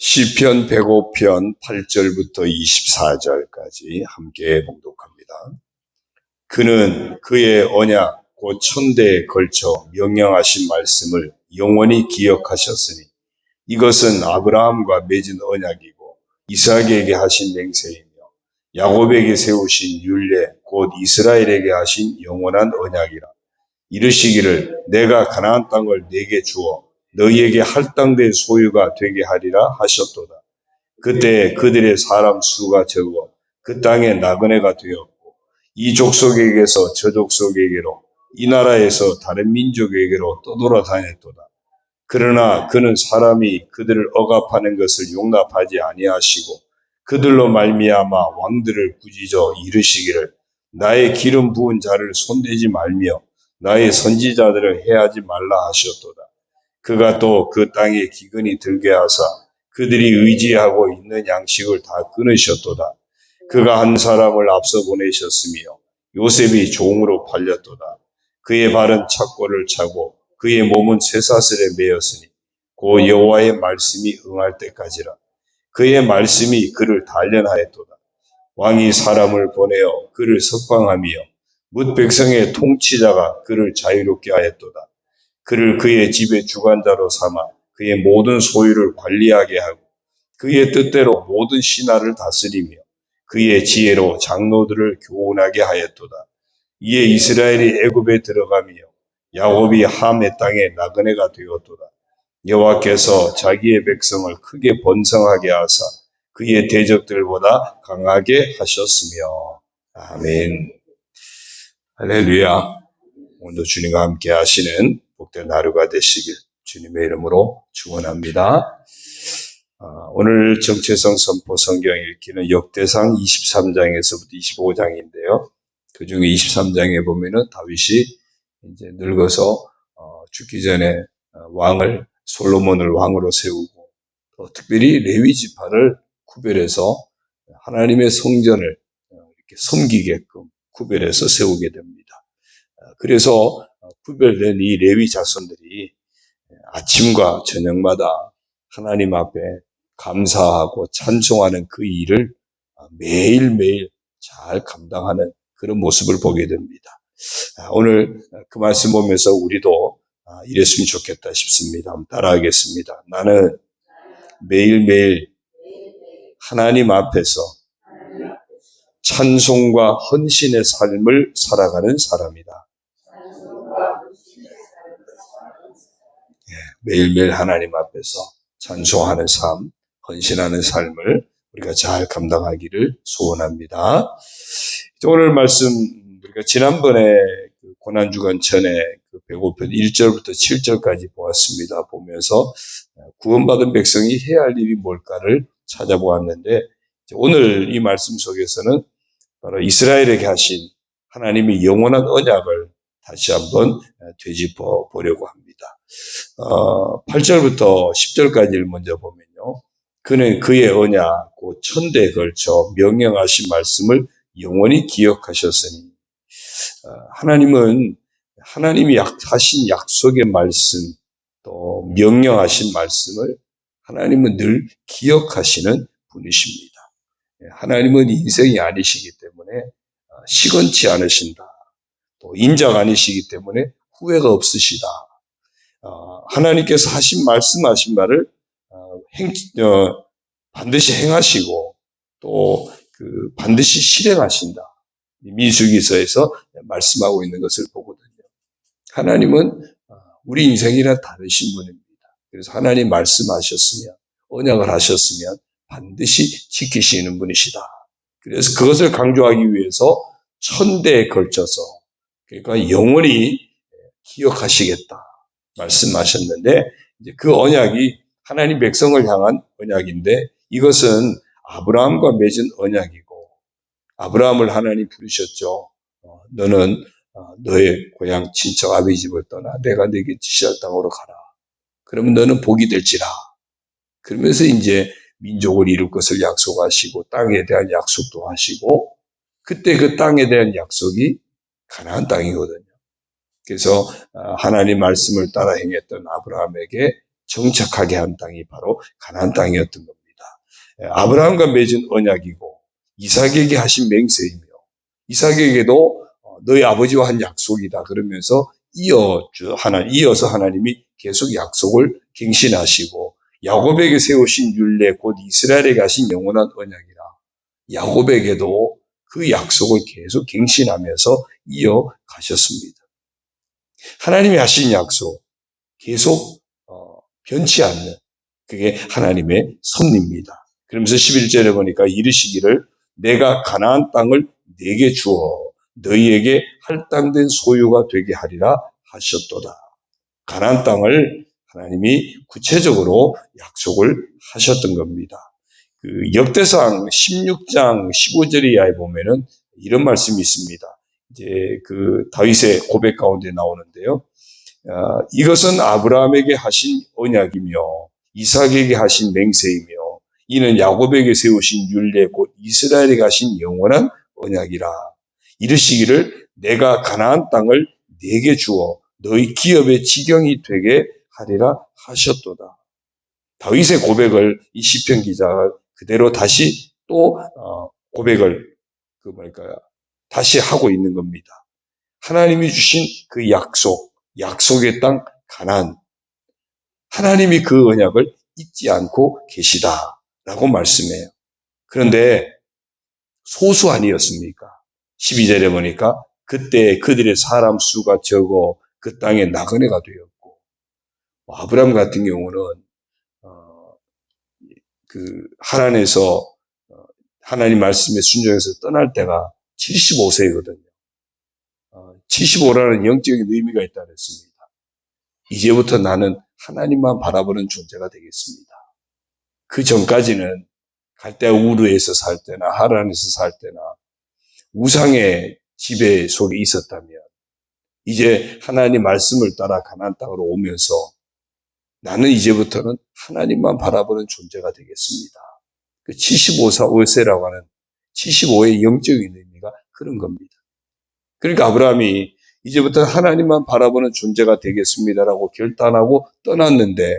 시편 105편 8절부터 24절까지 함께 봉독합니다. 그는 그의 언약 곧 천대에 걸쳐 명령하신 말씀을 영원히 기억하셨으니 이것은 아브라함과 맺은 언약이고 이삭에게 하신 맹세이며 야곱에게 세우신 율례 곧 이스라엘에게 하신 영원한 언약이라. 이르시기를 내가 가나안 땅을 네게 주어 너희에게 할당된 소유가 되게 하리라 하셨도다. 그때 그들의 사람 수가 적어 그 땅에 나그네가 되었고 이 족속에게서 저 족속에게로 이 나라에서 다른 민족에게로 떠돌아다녔도다. 그러나 그는 사람이 그들을 억압하는 것을 용납하지 아니하시고 그들로 말미암아 왕들을 꾸짖어 이르시기를 나의 기름 부은 자를 손대지 말며 나의 선지자들을 해하지 말라 하셨도다. 그가 또 그 땅에 기근이 들게 하사 그들이 의지하고 있는 양식을 다 끊으셨도다. 그가 한 사람을 앞서 보내셨으며 요셉이 종으로 팔렸도다. 그의 발은 착고를 차고 그의 몸은 쇠사슬에 매였으니 곧 여호와의 말씀이 응할 때까지라. 그의 말씀이 그를 단련하였도다. 왕이 사람을 보내어 그를 석방하며 뭇 백성의 통치자가 그를 자유롭게 하였도다. 그를 그의 집의 주관자로 삼아 그의 모든 소유를 관리하게 하고 그의 뜻대로 모든 신하를 다스리며 그의 지혜로 장로들을 교훈하게 하였도다. 이에 이스라엘이 애굽에 들어가며 야곱이 함의 땅에 나그네가 되었도다. 여호와께서 자기의 백성을 크게 번성하게 하사 그의 대적들보다 강하게 하셨으며. 아멘. 할렐루야. 오늘도 주님과 함께 하시는 복된 하루가 되시길 주님의 이름으로 축원합니다. 오늘 정체성 선포 성경 읽기는 역대상 23장에서부터 25장인데요. 그 중에 23장에 보면은 다윗이 이제 늙어서 죽기 전에 왕을 솔로몬을 왕으로 세우고 또 특별히 레위 지파를 구별해서 하나님의 성전을 이렇게 섬기게끔 구별해서 세우게 됩니다. 그래서 구별된 이 레위 자손들이 아침과 저녁마다 하나님 앞에 감사하고 찬송하는 그 일을 매일매일 잘 감당하는 그런 모습을 보게 됩니다. 오늘 그 말씀 보면서 우리도 이랬으면 좋겠다 싶습니다. 한번 따라하겠습니다. 나는 매일매일 하나님 앞에서 찬송과 헌신의 삶을 살아가는 사람이다. 매일매일 하나님 앞에서 찬송하는 삶, 헌신하는 삶을 우리가 잘 감당하기를 소원합니다. 오늘 말씀 우리가 지난번에 고난주간 전에 105편 1절부터 7절까지 보았습니다. 보면서 구원받은 백성이 해야 할 일이 뭘까를 찾아보았는데 오늘 이 말씀 속에서는 바로 이스라엘에게 하신 하나님의 영원한 언약을 다시 한번 되짚어 보려고 합니다. 8절부터 10절까지를 먼저 보면요. 그는 그의 언약 곧 천대에 걸쳐 명령하신 말씀을 영원히 기억하셨으니 하나님은 하나님이 하신 약속의 말씀 또 명령하신 말씀을 하나님은 늘 기억하시는 분이십니다. 하나님은 인생이 아니시기 때문에 시건치 않으신다. 또 인자가 아니시기 때문에 후회가 없으시다. 하나님께서 하신 말씀하신 말을 반드시 행하시고 또 반드시 실행하신다. 민수기서에서 말씀하고 있는 것을 보거든요. 하나님은 우리 인생이랑 다르신 분입니다. 그래서 하나님 말씀하셨으면 언약을 하셨으면 반드시 지키시는 분이시다. 그래서 그것을 강조하기 위해서 천대에 걸쳐서 그러니까 영원히 기억하시겠다 말씀하셨는데 이제 그 언약이 하나님 백성을 향한 언약인데 이것은 아브라함과 맺은 언약이고 아브라함을 하나님 부르셨죠. 너는 너의 고향 친척 아비 집을 떠나 내가 네게 지시할 땅으로 가라. 그러면 너는 복이 될지라. 그러면서 이제 민족을 이룰 것을 약속하시고 땅에 대한 약속도 하시고 그때 그 땅에 대한 약속이 가나안 땅이거든요. 그래서 하나님 말씀을 따라 행했던 아브라함에게 정착하게 한 땅이 바로 가나안 땅이었던 겁니다. 아브라함과 맺은 언약이고 이삭에게 하신 맹세이며 이삭에게도 너희 아버지와 한 약속이다 그러면서 이어서 하나님이 계속 약속을 갱신하시고 야곱에게 세우신 율례 곧 이스라엘에게 하신 영원한 언약이라 야곱에게도 그 약속을 계속 갱신하면서 이어가셨습니다. 하나님이 하신 약속 계속 변치 않는 그게 하나님의 섭리입니다. 그러면서 11절에 보니까 이르시기를 내가 가나안 땅을 네게 주어 너희에게 할당된 소유가 되게 하리라 하셨도다. 가나안 땅을 하나님이 구체적으로 약속을 하셨던 겁니다. 그 역대상 16장 15절 이하에 보면은 이런 말씀이 있습니다. 이제 그 다윗의 고백 가운데 나오는데요. 이것은 아브라함에게 하신 언약이며 이삭에게 하신 맹세이며 이는 야곱에게 세우신 율례 곧 이스라엘에게 하신 영원한 언약이라. 이르시기를 내가 가나안 땅을 네게 주어 너희 기업의 지경이 되게 하리라 하셨도다. 다윗의 고백을 이 시편 기자가 그대로 다시 또 고백을 다시 하고 있는 겁니다. 하나님이 주신 그 약속의 땅 가나안, 하나님이 그 언약을 잊지 않고 계시다라고 말씀해요. 그런데 소수 아니었습니까? 12절에 보니까 그때 그들의 사람 수가 적어 그 땅에 나그네가 되었고 아브라함 같은 경우는 그 하란에서 하나님 말씀에 순종해서 떠날 때가 75세거든요. 75라는 영적인 의미가 있다 그랬습니다. 이제부터 나는 하나님만 바라보는 존재가 되겠습니다. 그 전까지는 갈대아 우르에서 살 때나 하란에서 살 때나 우상의 지배 속에 있었다면 이제 하나님 말씀을 따라 가나안 땅으로 오면서 나는 이제부터는 하나님만 바라보는 존재가 되겠습니다. 그 75세라고 하는 75의 영적인 의미가 그런 겁니다. 그러니까 아브라함이 이제부터 하나님만 바라보는 존재가 되겠습니다라고 결단하고 떠났는데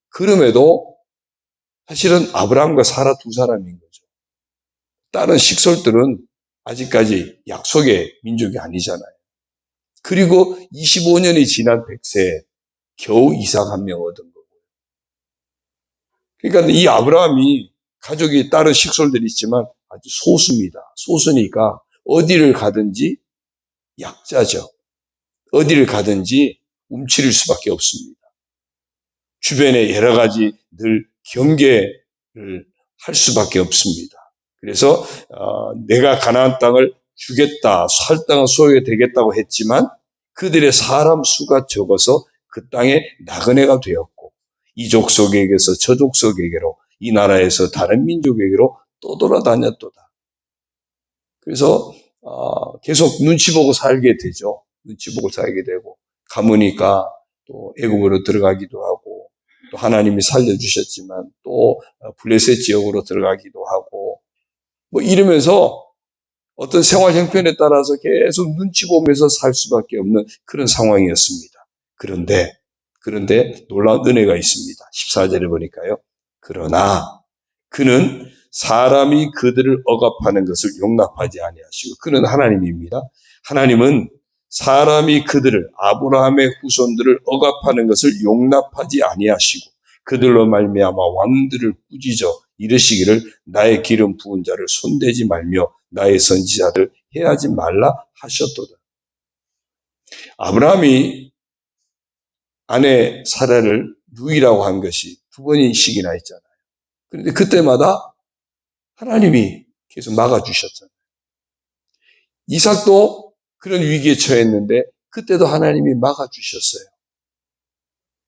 그럼에도 사실은 아브라함과 사라 두 사람인 거죠. 다른 식솔들은 아직까지 약속의 민족이 아니잖아요. 그리고 25년이 지난 100세에 겨우 이삭 한 명 얻은 거고. 그러니까 이 아브라함이 가족이 다른 식솔들이 있지만 아주 소수입니다. 소수니까 어디를 가든지 약자죠. 어디를 가든지 움츠릴 수밖에 없습니다. 주변에 여러 가지 늘 경계를 할 수밖에 없습니다. 그래서 내가 가나안 땅을 주겠다, 살 땅은 소유가 되겠다고 했지만 그들의 사람 수가 적어서 그 땅에 나그네가 되었고 이 족속에게서 저 족속에게로 이 나라에서 다른 민족에게로 떠돌아다녔도다. 그래서 계속 눈치 보고 살게 되죠. 눈치 보고 살게 되고 가무니까 또 애굽으로 들어가기도 하고 또 하나님이 살려주셨지만 또 블레셋 지역으로 들어가기도 하고 뭐 이러면서 어떤 생활 형편에 따라서 계속 눈치 보면서 살 수밖에 없는 그런 상황이었습니다. 그런데 놀라운 은혜가 있습니다. 14절에 보니까요. 그러나 그는 사람이 그들을 억압하는 것을 용납하지 아니하시고 그는 하나님입니다. 하나님은 사람이 그들을 아브라함의 후손들을 억압하는 것을 용납하지 아니하시고 그들로 말미암아 왕들을 꾸짖어 이르시기를 나의 기름 부은 자를 손대지 말며 나의 선지자를 해하지 말라 하셨도다. 아브라함이 아내 사라를 누이라고 한 것이 두 번씩이나 있잖아요. 그런데 그때마다 하나님이 계속 막아주셨잖아요. 이삭도 그런 위기에 처했는데 그때도 하나님이 막아주셨어요.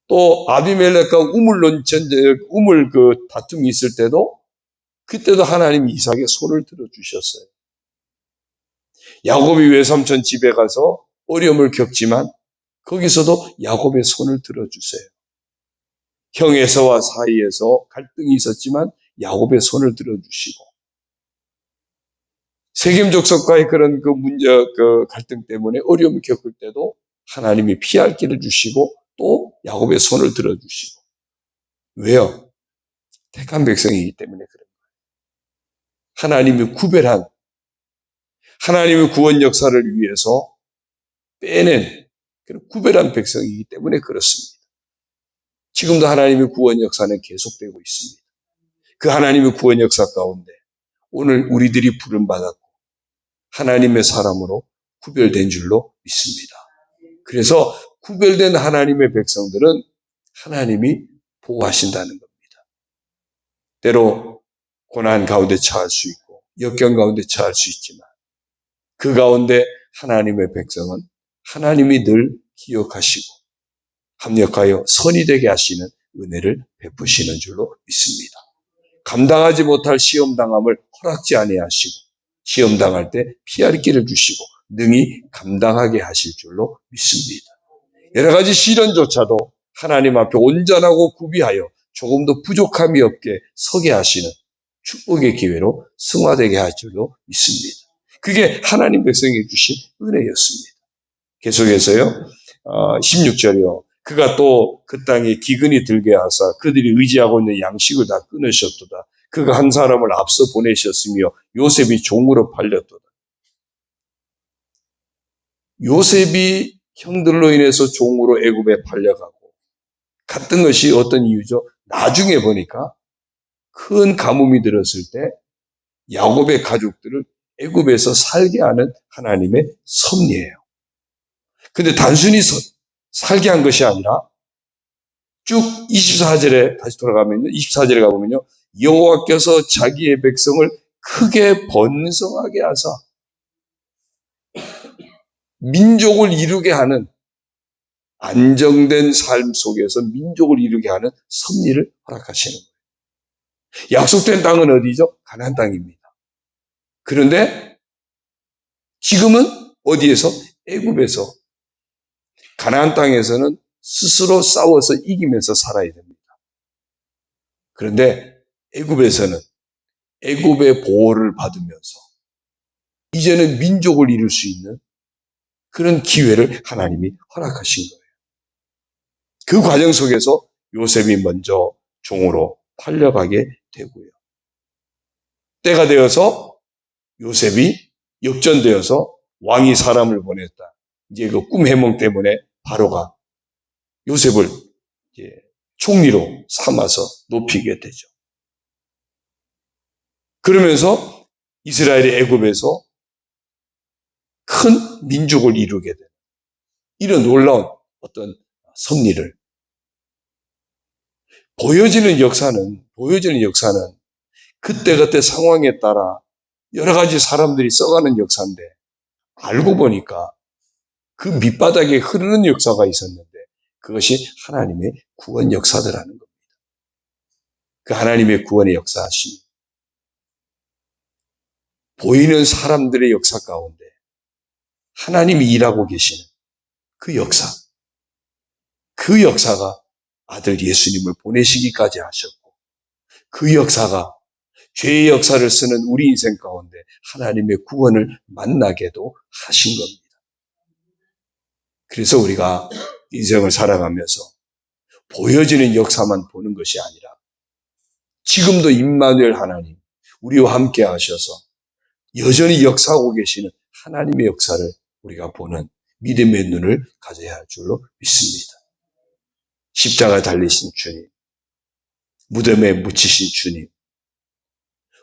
또 아비멜렉과 우물 그 다툼이 있을 때도 그때도 하나님이 이삭의 손을 들어주셨어요. 야곱이 외삼촌 집에 가서 어려움을 겪지만 거기서도 야곱의 손을 들어주세요. 형 에서와 사이에서 갈등이 있었지만 야곱의 손을 들어주시고 세겜 족속과의 그런 그 갈등 때문에 어려움을 겪을 때도 하나님이 피할 길을 주시고 또 야곱의 손을 들어주시고 왜요? 택한 백성이기 때문에 그런 거예요. 하나님이 구별한, 하나님의 구원 역사를 위해서 빼낸 그런 구별한 백성이기 때문에 그렇습니다. 지금도 하나님의 구원 역사는 계속되고 있습니다. 그 하나님의 구원 역사 가운데 오늘 우리들이 부름받았고 하나님의 사람으로 구별된 줄로 믿습니다. 그래서 구별된 하나님의 백성들은 하나님이 보호하신다는 겁니다. 때로 고난 가운데 처할 수 있고 역경 가운데 처할 수 있지만 그 가운데 하나님의 백성은 하나님이 늘 기억하시고 합력하여 선이 되게 하시는 은혜를 베푸시는 줄로 믿습니다. 감당하지 못할 시험당함을 허락지 아니하시고 시험당할 때 피할 길을 주시고 능히 감당하게 하실 줄로 믿습니다. 여러 가지 시련조차도 하나님 앞에 온전하고 구비하여 조금도 부족함이 없게 서게 하시는 축복의 기회로 승화되게 할 줄로 믿습니다. 그게 하나님 백성에게 주신 은혜였습니다. 계속해서요. 16절이요. 그가 또 그 땅에 기근이 들게 하사 그들이 의지하고 있는 양식을 다 끊으셨도다. 그가 한 사람을 앞서 보내셨으며 요셉이 종으로 팔렸도다. 요셉이 형들로 인해서 종으로 애굽에 팔려가고 갔던 것이 어떤 이유죠? 나중에 보니까 큰 가뭄이 들었을 때 야곱의 가족들을 애굽에서 살게 하는 하나님의 섭리예요. 근데 단순히 살게 한 것이 아니라 쭉 24절에 다시 돌아가면요. 24절에 가보면요. 여호와께서 자기의 백성을 크게 번성하게 하사 민족을 이루게 하는 안정된 삶 속에서 민족을 이루게 하는 섭리를 허락하시는 거예요. 약속된 땅은 어디죠? 가나안 땅입니다. 그런데 지금은 어디에서? 애굽에서. 가나안 땅에서는 스스로 싸워서 이기면서 살아야 됩니다. 그런데 애굽에서는 애굽의 보호를 받으면서 이제는 민족을 이룰 수 있는 그런 기회를 하나님이 허락하신 거예요. 그 과정 속에서 요셉이 먼저 종으로 팔려가게 되고요. 때가 되어서 요셉이 역전되어서 왕이 사람을 보냈다. 이제 그 꿈 해몽 때문에 바로가 요셉을 총리로 삼아서 높이게 되죠. 그러면서 이스라엘이 애굽에서 큰 민족을 이루게 되는 이런 놀라운 어떤 섭리를 보여지는 역사는 그때그때 상황에 따라 여러 가지 사람들이 써가는 역사인데 알고 보니까 그 밑바닥에 흐르는 역사가 있었는데 그것이 하나님의 구원 역사더라는 겁니다. 그 하나님의 구원의 역사하심이 보이는 사람들의 역사 가운데 하나님이 일하고 계시는 그 역사가 아들 예수님을 보내시기까지 하셨고 그 역사가 죄의 역사를 쓰는 우리 인생 가운데 하나님의 구원을 만나게도 하신 겁니다. 그래서 우리가 인생을 살아가면서 보여지는 역사만 보는 것이 아니라 지금도 임마누엘 하나님, 우리와 함께 하셔서 여전히 역사하고 계시는 하나님의 역사를 우리가 보는 믿음의 눈을 가져야 할 줄로 믿습니다. 십자가 달리신 주님, 무덤에 묻히신 주님,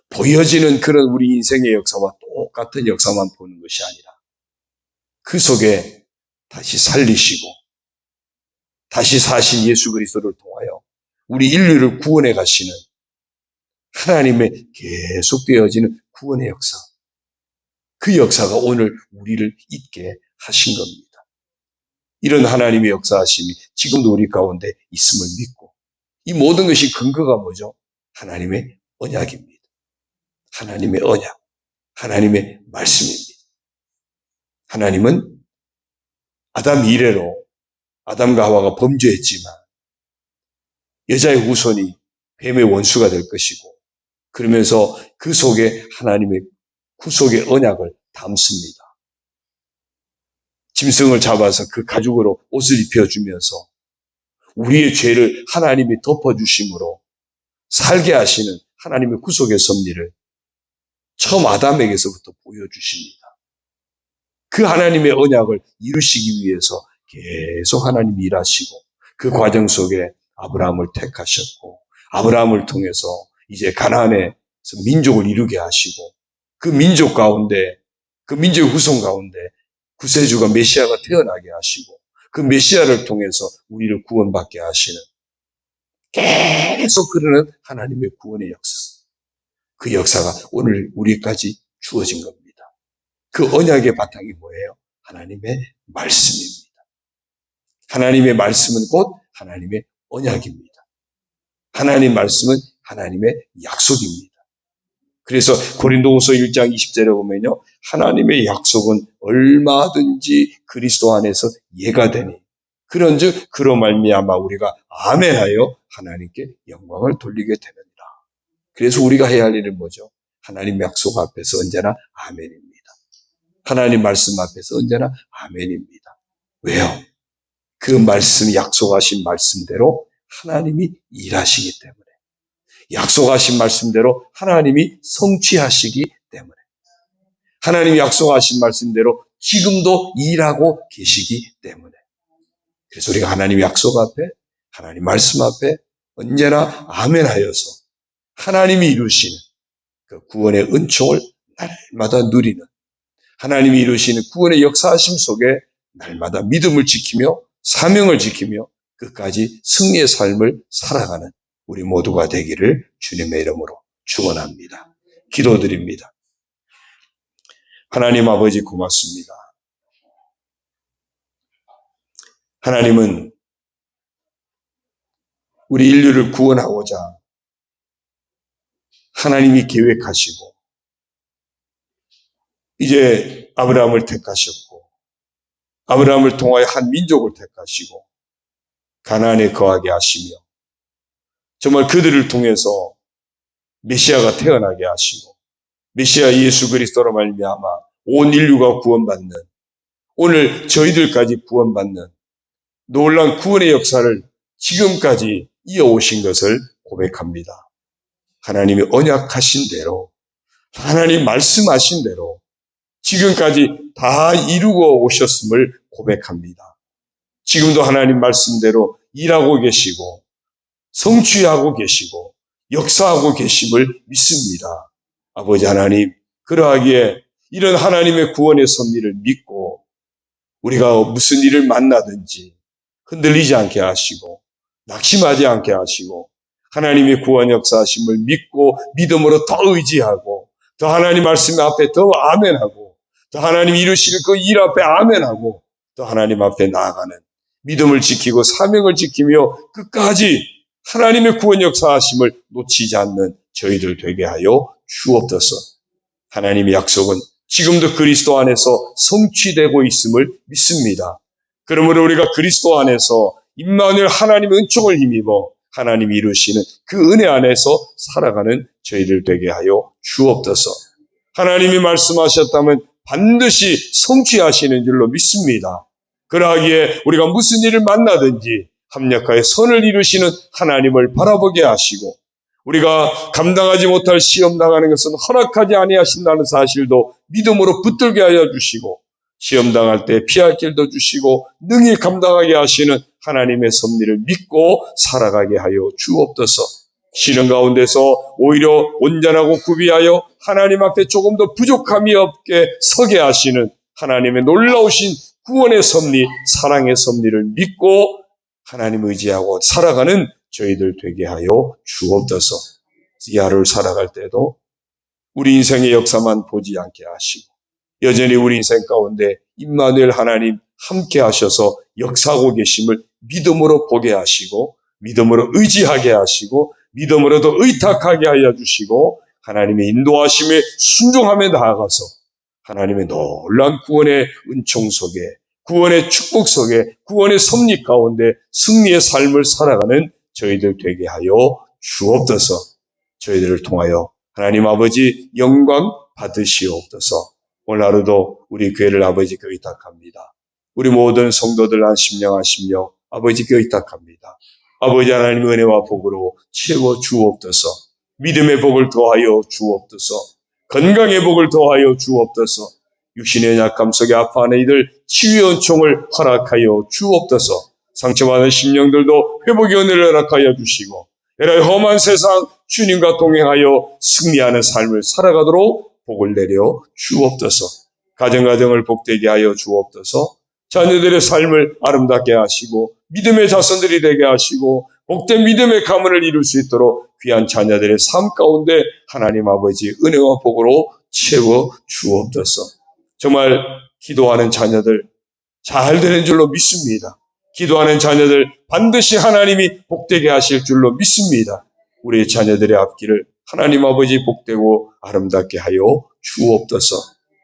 보여지는 그런 우리 인생의 역사와 똑같은 역사만 보는 것이 아니라 그 속에 다시 살리시고 다시 사신 예수 그리스도를 통하여 우리 인류를 구원해 가시는 하나님의 계속되어지는 구원의 역사, 그 역사가 오늘 우리를 있게 하신 겁니다. 이런 하나님의 역사하심이 지금도 우리 가운데 있음을 믿고 이 모든 것이 근거가 뭐죠? 하나님의 언약입니다. 하나님의 언약, 하나님의 말씀입니다. 하나님은 아담 이래로 아담과 하와가 범죄했지만 여자의 후손이 뱀의 원수가 될 것이고 그러면서 그 속에 하나님의 구속의 언약을 담습니다. 짐승을 잡아서 그 가죽으로 옷을 입혀주면서 우리의 죄를 하나님이 덮어주심으로 살게 하시는 하나님의 구속의 섭리를 처음 아담에게서부터 보여주십니다. 그 하나님의 언약을 이루시기 위해서 계속 하나님이 일하시고 그 과정 속에 아브라함을 택하셨고 아브라함을 통해서 이제 가나안에서 민족을 이루게 하시고 그 민족 가운데 그 민족의 후손 가운데 구세주가 메시아가 태어나게 하시고 그 메시아를 통해서 우리를 구원받게 하시는 계속 흐르는 하나님의 구원의 역사. 그 역사가 오늘 우리까지 주어진 겁니다. 그 언약의 바탕이 뭐예요? 하나님의 말씀입니다. 하나님의 말씀은 곧 하나님의 언약입니다. 하나님의 말씀은 하나님의 약속입니다. 그래서 고린도후서 1장 20절에 보면요. 하나님의 약속은 얼마든지 그리스도 안에서 예가 되니 그런즉 그로 말미암아 우리가 아멘하여 하나님께 영광을 돌리게 되느니라. 그래서 우리가 해야 할 일은 뭐죠? 하나님 약속 앞에서 언제나 아멘입니다. 하나님 말씀 앞에서 언제나 아멘입니다. 왜요? 그 말씀, 약속하신 말씀대로 하나님이 일하시기 때문에, 약속하신 말씀대로 하나님이 성취하시기 때문에, 하나님이 약속하신 말씀대로 지금도 일하고 계시기 때문에, 그래서 우리가 하나님 약속 앞에, 하나님 말씀 앞에 언제나 아멘하여서 하나님이 이루시는 그 구원의 은총을 날마다 누리는, 하나님이 이루시는 구원의 역사하심 속에 날마다 믿음을 지키며 사명을 지키며 끝까지 승리의 삶을 살아가는 우리 모두가 되기를 주님의 이름으로 축원합니다. 기도드립니다. 하나님 아버지 고맙습니다. 하나님은 우리 인류를 구원하고자 하나님이 계획하시고 이제 아브라함을 택하셨고 아브라함을 통하여 한 민족을 택하시고 가나안에 거하게 하시며 정말 그들을 통해서 메시아가 태어나게 하시고 메시아 예수 그리스도로 말미암아 온 인류가 구원받는 오늘 저희들까지 구원받는 놀라운 구원의 역사를 지금까지 이어오신 것을 고백합니다. 하나님이 언약하신 대로 하나님 말씀하신 대로 지금까지 다 이루고 오셨음을 고백합니다. 지금도 하나님 말씀대로 일하고 계시고 성취하고 계시고 역사하고 계심을 믿습니다. 아버지 하나님, 그러하기에 이런 하나님의 구원의 섭리를 믿고 우리가 무슨 일을 만나든지 흔들리지 않게 하시고 낙심하지 않게 하시고 하나님의 구원 역사하심을 믿고 믿음으로 더 의지하고 더 하나님 말씀 앞에 더 아멘하고 더 하나님 이루실 그 일 앞에 아멘하고 또 하나님 앞에 나아가는 믿음을 지키고 사명을 지키며 끝까지 하나님의 구원 역사하심을 놓치지 않는 저희들 되게 하여 주옵소서. 하나님의 약속은 지금도 그리스도 안에서 성취되고 있음을 믿습니다. 그러므로 우리가 그리스도 안에서 임마누엘 하나님의 은총을 힘입어 하나님이 이루시는 그 은혜 안에서 살아가는 저희들 되게 하여 주옵소서. 하나님이 말씀하셨다면 반드시 성취하시는 줄로 믿습니다. 그러하기에 우리가 무슨 일을 만나든지 합력하여 선을 이루시는 하나님을 바라보게 하시고 우리가 감당하지 못할 시험 당하는 것은 허락하지 아니하신다는 사실도 믿음으로 붙들게 하여 주시고 시험 당할 때 피할 길도 주시고 능히 감당하게 하시는 하나님의 섭리를 믿고 살아가게 하여 주옵소서. 시는 가운데서 오히려 온전하고 구비하여 하나님 앞에 조금 더 부족함이 없게 서게 하시는 하나님의 놀라우신 구원의 섭리, 사랑의 섭리를 믿고 하나님 의지하고 살아가는 저희들 되게 하여 주옵소서. 이 하루를 살아갈 때도 우리 인생의 역사만 보지 않게 하시고 여전히 우리 인생 가운데 임마누엘 하나님 함께 하셔서 역사하고 계심을 믿음으로 보게 하시고 믿음으로 의지하게 하시고 믿음으로도 의탁하게 하여 주시고 하나님의 인도하심에 순종하며 나아가서 하나님의 놀라운 구원의 은총 속에 구원의 축복 속에 구원의 섭리 가운데 승리의 삶을 살아가는 저희들 되게 하여 주옵소서. 저희들을 통하여 하나님 아버지 영광 받으시옵소서. 오늘 하루도 우리 교회를 아버지께 의탁합니다. 우리 모든 성도들 안심령하시며 아버지께 의탁합니다. 아버지 하나님 은혜와 복으로 채워 주옵소서. 믿음의 복을 더하여 주옵소서. 건강의 복을 더하여 주옵소서. 육신의 약함 속에 아파하는 이들 치유의 은총을 허락하여 주옵소서. 상처받은 심령들도 회복의 은혜를 허락하여 주시고 에라이 험한 세상 주님과 동행하여 승리하는 삶을 살아가도록 복을 내려 주옵소서. 가정가정을 복되게 하여 주옵소서. 자녀들의 삶을 아름답게 하시고 믿음의 자손들이 되게 하시고 복된 믿음의 가문을 이룰 수 있도록 귀한 자녀들의 삶 가운데 하나님 아버지 은혜와 복으로 채워 주옵소서. 정말 기도하는 자녀들 잘 되는 줄로 믿습니다. 기도하는 자녀들 반드시 하나님이 복되게 하실 줄로 믿습니다. 우리 자녀들의 앞길을 하나님 아버지 복되고 아름답게 하여 주옵소서.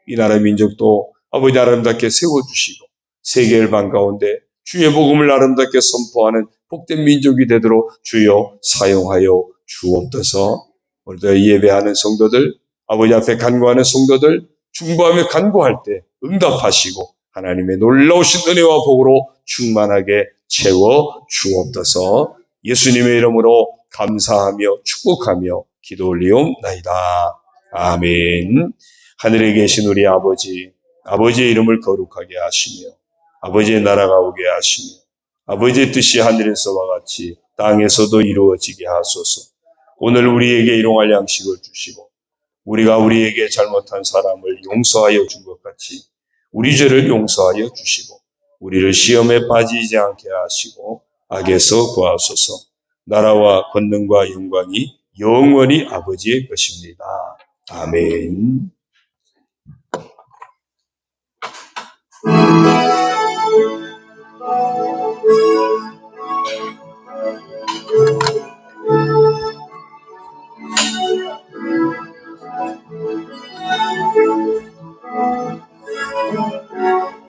이 나라 민족도 아버지 아름답게 세워주시고 세계일방 가운데 주의 복음을 아름답게 선포하는 복된 민족이 되도록 주여 사용하여 주옵소서. 오늘도 예배하는 성도들, 아버지 앞에 간구하는 성도들, 중보하며 간구할 때 응답하시고 하나님의 놀라우신 은혜와 복으로 충만하게 채워 주옵소서. 예수님의 이름으로 감사하며 축복하며 기도 올리옵나이다. 아멘. 하늘에 계신 우리 아버지, 아버지의 이름을 거룩하게 하시며 아버지의 나라가 오게 하시며 아버지의 뜻이 하늘에서와 같이 땅에서도 이루어지게 하소서. 오늘 우리에게 일용할 양식을 주시고 우리가 우리에게 잘못한 사람을 용서하여 준 것 같이 우리 죄를 용서하여 주시고 우리를 시험에 빠지지 않게 하시고 악에서 구하소서. 나라와 권능과 영광이 영원히 아버지의 것입니다. 아멘.